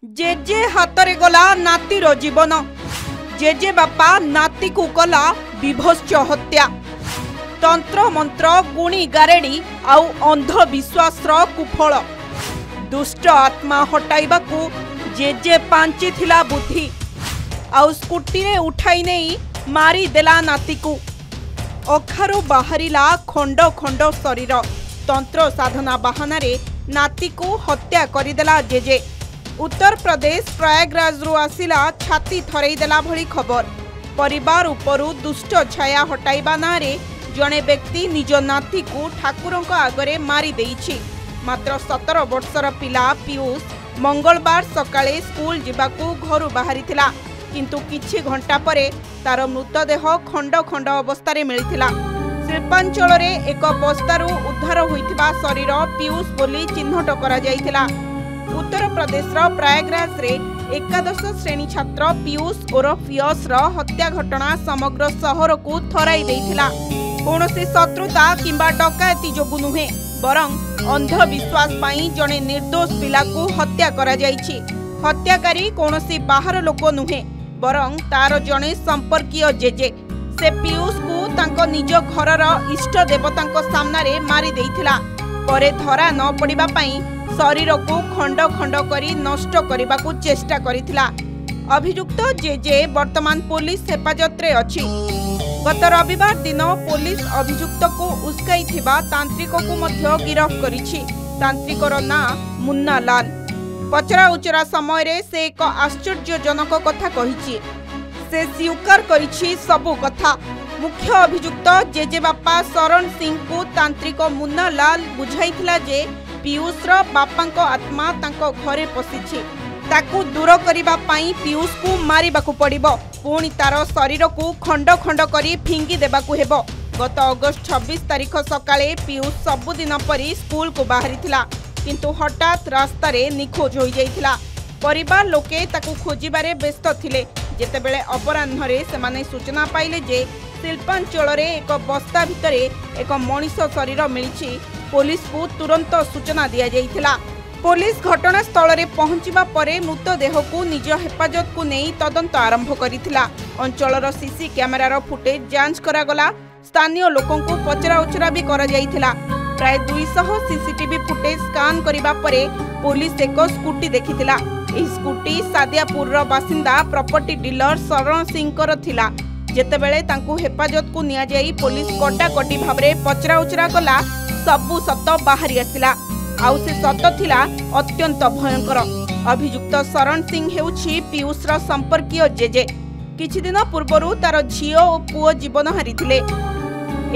JJ हातरे गला नातीर जीवन। JJ बापा नाती को कला विभत्स हत्या। तंत्र मंत्र गुणी गारेड़ी आउ अंधविश्वास कुफल। दुष्ट आत्मा हटाइबाकू जेजे पांची थिला बुद्धि आउ स्कूटी रे उठाई नहीं मारी देला नाती को। अखारू बाहरिला खंड खंड शरीर। तंत्र साधना बहाना रे नाती को हत्या करिदेला जेजे। उत्तर प्रदेश प्रयागराज रु आसिला छाती थरई देला भली खबर। परिवार उपरु दुष्ट छाया हटाइबा नारे जणे व्यक्ति निज नाती को ठाकुरंक आगरे मारी देइछि। मात्र 17 वर्षर पिला पीयूष मंगलवार सकाळे स्कूल जिबाकू घरु बाहरिथिला, किंतु किछि घंटा परे तार मृतदेह खंड खंड अवस्था रे मिलिथिला। शिल्पांचल रे एक बस्तारू उद्धार होइथिबा शरीर पीयूष बोली चिन्हट करा जाइथिला। उत्तर प्रदेश प्रयागराज रे एकादश श्रेणी छात्र पीयूष ओरफ यश हत्या घटना समग्र सहर को थराई देइथिला। कौनसी शत्रुता किंबा डकायती जोगु नुहे, बरं अंधविश्वास पाई जणे निर्दोष पिला को हत्या करा जाइछि। हत्याकारी कौनसी बाहर लोक नुहे, बरं तार जणे संपर्कीय जेजे। से पीयूष को तांको निज घरर इष्ट देवतांको सामना रे मारी देइथिला। परे धरा न पड़िबा पाई शरीर को खंड खंड करी नष्ट करने को चेष्टा करिथिला। अभियुक्त जेजे वर्तमान पुलिस हेफाजत रे अछि। गत रविवार दिन पुलिस अभियुक्त को उस्काइथिबा तांत्रिक को मध्य गिरफ्त करिछि। तांत्रिकर ना मुन्ना लाल। पचरा उचरा समय रे से एक आश्चर्यजनक कथा कहिछि। से स्वीकार करिछि सबु कथा। मुख्य अभियुक्त जेजे बापा शरण सिंह को तांत्रिक मुन्ना लाल बुझाइथिला जे पीयूषर बापांको आत्मा तांको घरे पशिछि। ताकू दूर करिबा पाई पीयूष को मारिबाकू पड़िबो। पुणी तार शरीर को खंड खंड करी फिंगी देबाकू हेबो। गत अगस्त 26 तारिख सकाळे पीयूष सबुदिन परी स्कूल को बाहरिथिला, किंतु हठात रास्ता रे निखोज होई जाइथिला। परिवार लोके ताकू खोजिबारे व्यस्त थिले। जेतेबेले अपराह्न सेमाने सूचना पाइले जे शिल्पांचल रे एक बस्ता भितरे एक मनीष शरीर मिलिछि। पुलिस को तुरंत सूचना दिया जाइथिला। पुलिस घटनास्थल रे पहुंचीबा परे मृतदेह को निज हेफाजत को नहीं तदंत आरंभ करिथिला। अंचलर सीसी कैमेरार फुटेज जांच करागला। स्थानीय लोकों को पचरा उचरा भी करा जाइथिला। प्राय 200 सीसीटीवी फुटेज स्कान करिबा परे पुलिस एक स्कूटी देखिथिला। एही स्कूटी सादियापुर बासिंदा प्रॉपर्टी डीलर शरण सिंह थिला। जेतेबेले तांकू हेफाजत को निया जाई पुलिस कटाकटी भाबरे पचरा उचरा कला। सबु सत बाहरी आसिला। आउ से सत थिला अत्यंत भयंकर। अभियुक्त शरण सिंह हेउछि पीयूषर संपर्कीय जेजे। किछि दिन पूर्वरु तार झियो और पुओ जीवन हारिथिले।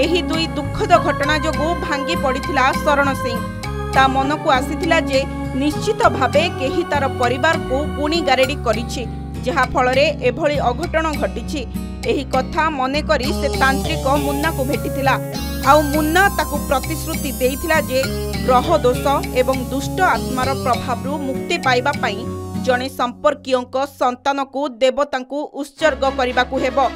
एही दुई दुखद घटना जोगु भांगी पड़िथिला शरण सिंह। ता मन को आसीथिला जे निश्चित भाबे केही तार परिवार को गुणी गारेडी करिछि, जहा फलरे एभली अघटन घटिछि। एही कथा मने करी से तांत्रिक मुन्ना को भेटिथिला। आउ मुन्ना ताकू प्रतिश्रुति देइथिला जे ग्रह दोष एवं दुष्ट आत्मार प्रभाव मुक्ति पाइबा पाई जणे संपर्कीयक संतान को देवतांकू उत्सर्ग करिबाकू हेबो।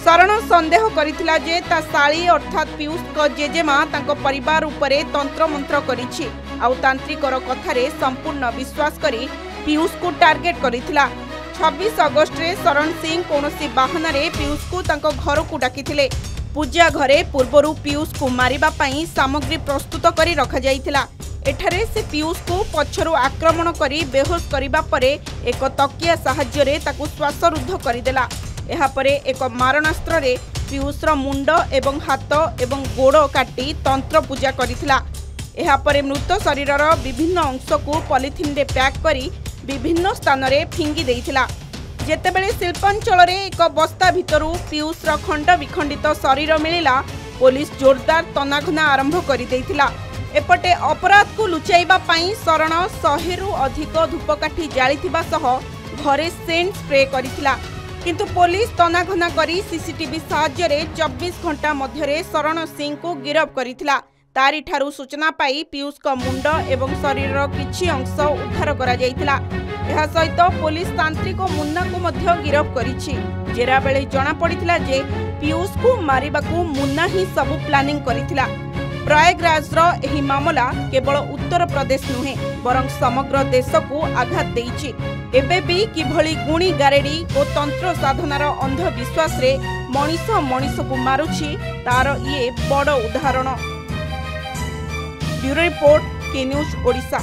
शरण संदेह करिथिला जे ता साली अर्थात पीयूष को जेजेमा तांको परिवार उपरे तंत्र मंत्र करिछि। आउ तांत्रिकर कथारे संपूर्ण विश्वास करी पीयूष को टार्गेट करिथिला। 26 अगस्त रे शरण सिंह कौनसी बहाना रे पीयूष को तांको घर को डाकिथिले। पूजा घरे पूर्वरु पीयूष को मारिबा पाई सामग्री प्रस्तुत करी रखा जाइथिला। एठारे से पीयूष को पछरु आक्रमण करी बेहोश करिबा परे एक तकिया सहाय्य रे ताकू श्वासरुद्ध करिदेला। एहा परे एक मारणास्त्र रे पीयूषर मुंड एवं हाथ एवं गोड़ काटी तंत्र पूजा करिथिला। एहा परे मृत शरीरर विभिन्न अंश को पॉलिथिन रे पैक करी विभिन्न स्थान रे फिंगी देइथिला। जेतेबेले शिल्पांचल रे एक बस्ता भितरु पीयूषर खंड विखंडित शरीर मिलिला, पुलिस जोरदार तनाघना आरंभ करि देइथिला। एपटे अपराध को लुचाइबा पाई शरण 100 रु अधिक धूपकाठी जाळिथिबा सह घरे सेंट स्प्रे करिथिला, किंतु पुलिस तनाघना करी सीसीटीवी सहाय्य रे 24 घंटा मध्यरे शरण सिंह को गिरफ्त करिथिला। तारी ठारू सूचना पाई पीयूष का मुंड एवं शरीर किछि अंश उद्धार करा जाइथिला। एहा सहित पुलिस तांत्रिक मुन्ना को मध्य गिरफ्त करिछि। जेरा बेले जना पड़िथिला जे पीयूष को मारिबाकू मुन्ना ही सबु प्लानिंग करिथिला। प्रयागराजर एही मामला केवल उत्तर प्रदेश नुहे बरं समग्र देश को आघात देइछि। एबे भी किभली गुणी गारेडी और तंत्र साधनार अंधविश्वास रे मनीष मनीष को मारुछि तार ये बड़ उदाहरण। ब्यूरो रिपोर्ट के न्यूज ओडिशा।